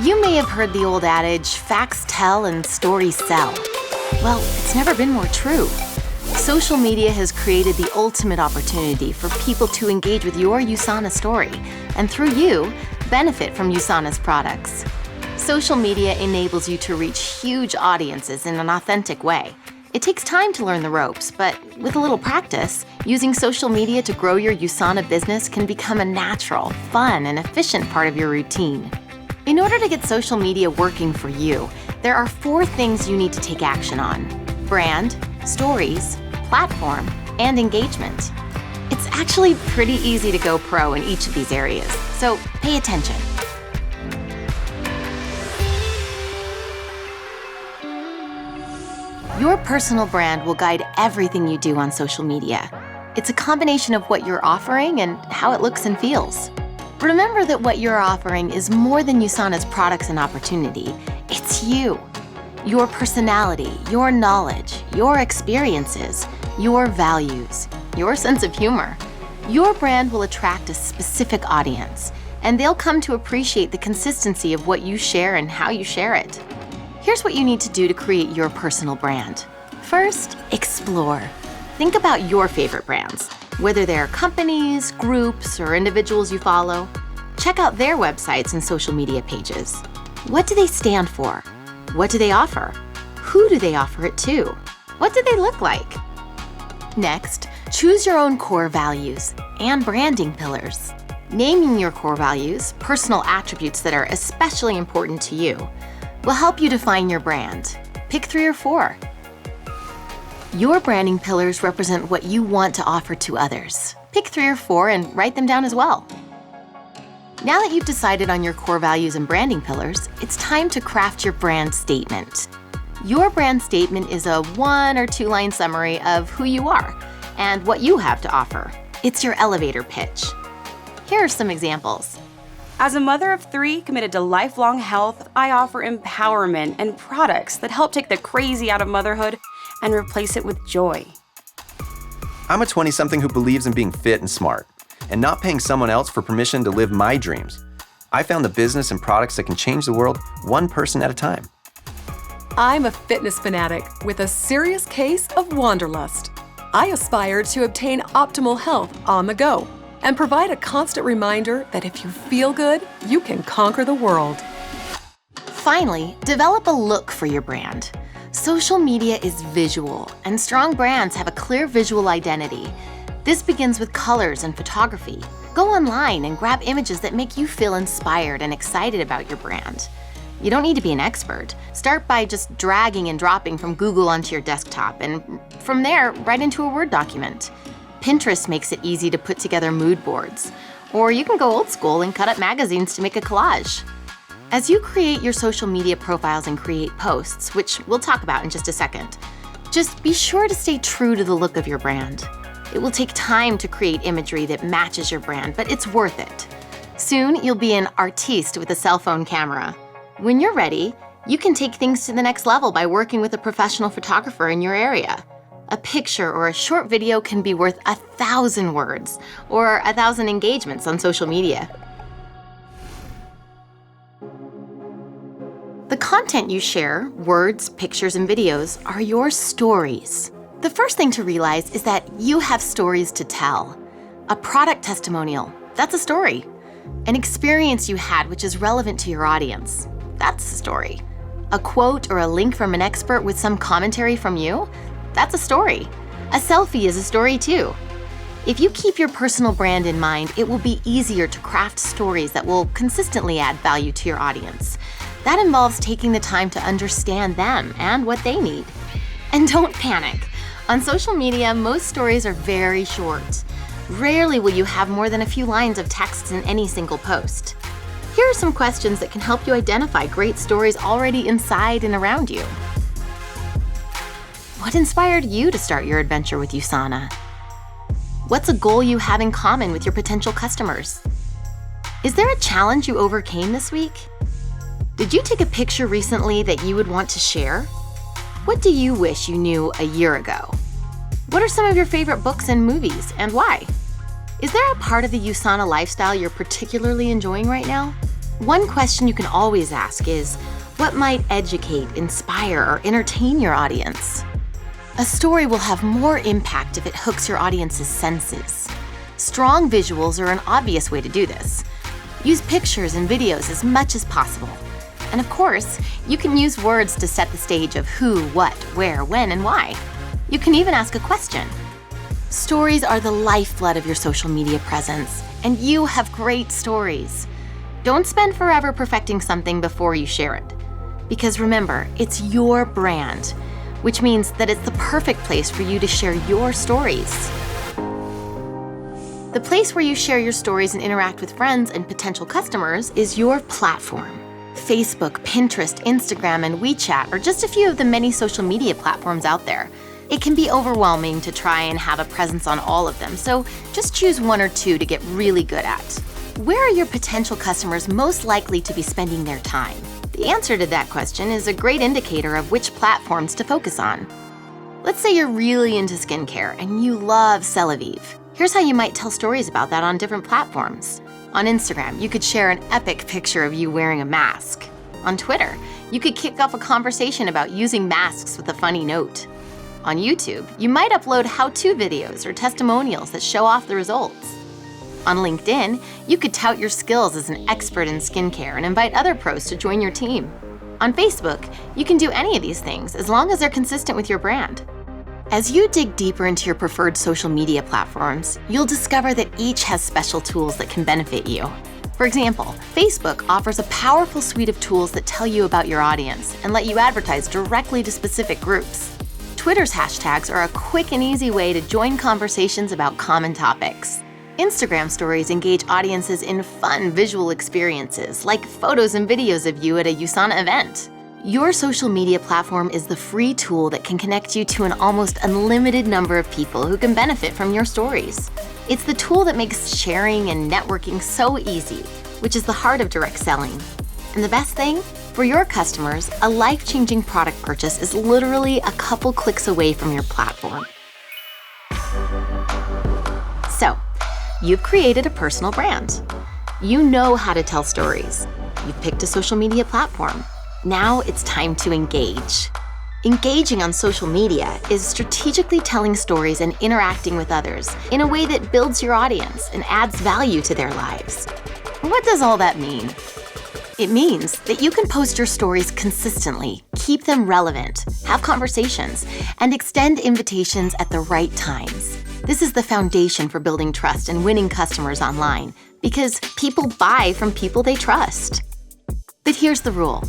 You may have heard the old adage, facts tell and stories sell. Well, it's never been more true. Social media has created the ultimate opportunity for people to engage with your USANA story, and through you, benefit from USANA's products. Social media enables you to reach huge audiences in an authentic way. It takes time to learn the ropes, but with a little practice, using social media to grow your USANA business can become a natural, fun, and efficient part of your routine. In order to get social media working for you, there are 4 things you need to take action on: brand, stories, platform, and engagement. It's actually pretty easy to go pro in each of these areas, so pay attention. Your personal brand will guide everything you do on social media. It's a combination of what you're offering and how it looks and feels. Remember that what you're offering is more than USANA's products and opportunity. It's you. Your personality, your knowledge, your experiences, your values, your sense of humor. Your brand will attract a specific audience, and they'll come to appreciate the consistency of what you share and how you share it. Here's what you need to do to create your personal brand. First, explore. Think about your favorite brands, whether they're companies, groups, or individuals you follow. Check out their websites and social media pages. What do they stand for? What do they offer? Who do they offer it to? What do they look like? Next, choose your own core values and branding pillars. Naming your core values, personal attributes that are especially important to you, will help you define your brand. Pick 3 or 4. Your branding pillars represent what you want to offer to others. Pick 3 or 4 and write them down as well. Now that you've decided on your core values and branding pillars, it's time to craft your brand statement. Your brand statement is a 1 or 2 line summary of who you are and what you have to offer. It's your elevator pitch. Here are some examples. As a mother of 3 committed to lifelong health, I offer empowerment and products that help take the crazy out of motherhood and replace it with joy. I'm a 20-something who believes in being fit and smart, and not paying someone else for permission to live my dreams. I found the business and products that can change the world one person at a time. I'm a fitness fanatic with a serious case of wanderlust. I aspire to obtain optimal health on the go and provide a constant reminder that if you feel good, you can conquer the world. Finally, develop a look for your brand. Social media is visual, and strong brands have a clear visual identity. This begins with colors and photography. Go online and grab images that make you feel inspired and excited about your brand. You don't need to be an expert. Start by just dragging and dropping from Google onto your desktop, and from there, right into a Word document. Pinterest makes it easy to put together mood boards. Or you can go old school and cut up magazines to make a collage. As you create your social media profiles and create posts, which we'll talk about in just a second, just be sure to stay true to the look of your brand. It will take time to create imagery that matches your brand, but it's worth it. Soon, you'll be an artiste with a cell phone camera. When you're ready, you can take things to the next level by working with a professional photographer in your area. A picture or a short video can be worth 1,000 words or 1,000 engagements on social media. The content you share, words, pictures, and videos, are your stories. The first thing to realize is that you have stories to tell. A product testimonial, that's a story. An experience you had which is relevant to your audience, that's a story. A quote or a link from an expert with some commentary from you, that's a story. A selfie is a story too. If you keep your personal brand in mind, it will be easier to craft stories that will consistently add value to your audience. That involves taking the time to understand them and what they need. And don't panic. On social media, most stories are very short. Rarely will you have more than a few lines of text in any single post. Here are some questions that can help you identify great stories already inside and around you. What inspired you to start your adventure with USANA? What's a goal you have in common with your potential customers? Is there a challenge you overcame this week? Did you take a picture recently that you would want to share? What do you wish you knew a year ago? What are some of your favorite books and movies, and why? Is there a part of the USANA lifestyle you're particularly enjoying right now? One question you can always ask is, what might educate, inspire, or entertain your audience? A story will have more impact if it hooks your audience's senses. Strong visuals are an obvious way to do this. Use pictures and videos as much as possible. And of course, you can use words to set the stage of who, what, where, when, and why. You can even ask a question. Stories are the lifeblood of your social media presence, and you have great stories. Don't spend forever perfecting something before you share it. Because remember, it's your brand, which means that it's the perfect place for you to share your stories. The place where you share your stories and interact with friends and potential customers is your platform. Facebook, Pinterest, Instagram, and WeChat are just a few of the many social media platforms out there. It can be overwhelming to try and have a presence on all of them, so just choose one or two to get really good at. Where are your potential customers most likely to be spending their time? The answer to that question is a great indicator of which platforms to focus on. Let's say you're really into skincare and you love Celavive. Here's how you might tell stories about that on different platforms. On Instagram, you could share an epic picture of you wearing a mask. On Twitter, you could kick off a conversation about using masks with a funny note. On YouTube, you might upload how-to videos or testimonials that show off the results. On LinkedIn, you could tout your skills as an expert in skincare and invite other pros to join your team. On Facebook, you can do any of these things as long as they're consistent with your brand. As you dig deeper into your preferred social media platforms, you'll discover that each has special tools that can benefit you. For example, Facebook offers a powerful suite of tools that tell you about your audience and let you advertise directly to specific groups. Twitter's hashtags are a quick and easy way to join conversations about common topics. Instagram stories engage audiences in fun visual experiences, like photos and videos of you at a USANA event. Your social media platform is the free tool that can connect you to an almost unlimited number of people who can benefit from your stories. It's the tool that makes sharing and networking so easy, which is the heart of direct selling. And the best thing? For your customers, a life-changing product purchase is literally a couple clicks away from your platform. So, you've created a personal brand. You know how to tell stories. You've picked a social media platform. Now it's time to engage. Engaging on social media is strategically telling stories and interacting with others in a way that builds your audience and adds value to their lives. What does all that mean? It means that you can post your stories consistently, keep them relevant, have conversations, and extend invitations at the right times. This is the foundation for building trust and winning customers online, because people buy from people they trust. But here's the rule.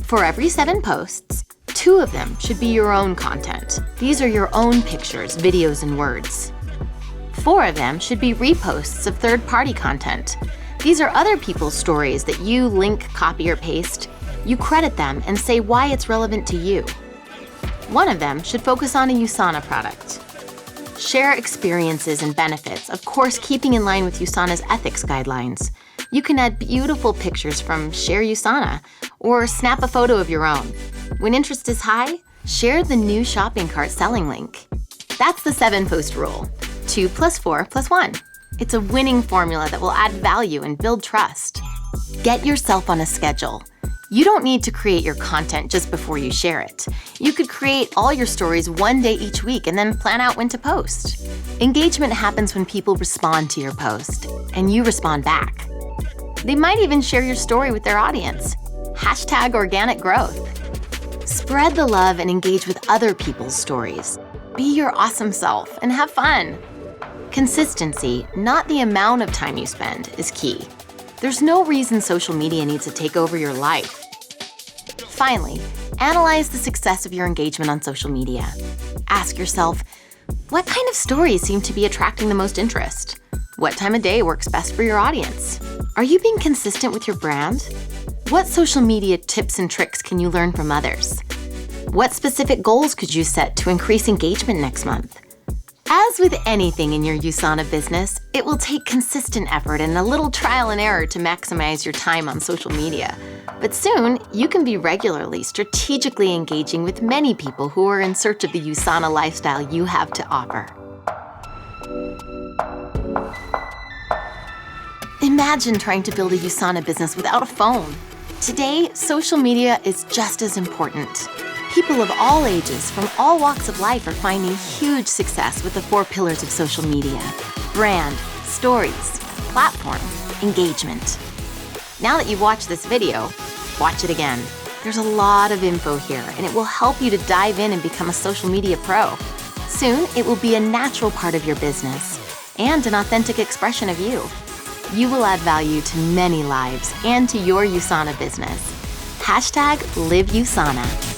For every 7 posts, 2 of them should be your own content. These are your own pictures, videos, and words. 4 of them should be reposts of third-party content. These are other people's stories that you link, copy, or paste. You credit them and say why it's relevant to you. 1 of them should focus on a USANA product. Share experiences and benefits, of course keeping in line with USANA's ethics guidelines. You can add beautiful pictures from Share USANA, or snap a photo of your own. When interest is high, share the new shopping cart selling link. That's the 7-post rule. 2 + 4 + 1. It's a winning formula that will add value and build trust. Get yourself on a schedule. You don't need to create your content just before you share it. You could create all your stories one day each week and then plan out when to post. Engagement happens when people respond to your post, and you respond back. They might even share your story with their audience. #organic growth. Spread the love and engage with other people's stories. Be your awesome self and have fun. Consistency, not the amount of time you spend, is key. There's no reason social media needs to take over your life. Finally, analyze the success of your engagement on social media. Ask yourself, what kind of stories seem to be attracting the most interest? What time of day works best for your audience? Are you being consistent with your brand? What social media tips and tricks can you learn from others? What specific goals could you set to increase engagement next month? As with anything in your USANA business, it will take consistent effort and a little trial and error to maximize your time on social media. But soon, you can be regularly, strategically engaging with many people who are in search of the USANA lifestyle you have to offer. Imagine trying to build a USANA business without a phone. Today, social media is just as important. People of all ages, from all walks of life, are finding huge success with the 4 pillars of social media: brand, stories, platform, engagement. Now that you've watched this video, watch it again. There's a lot of info here, and it will help you to dive in and become a social media pro. Soon, it will be a natural part of your business and an authentic expression of you. You will add value to many lives and to your USANA business. #LiveUSANA.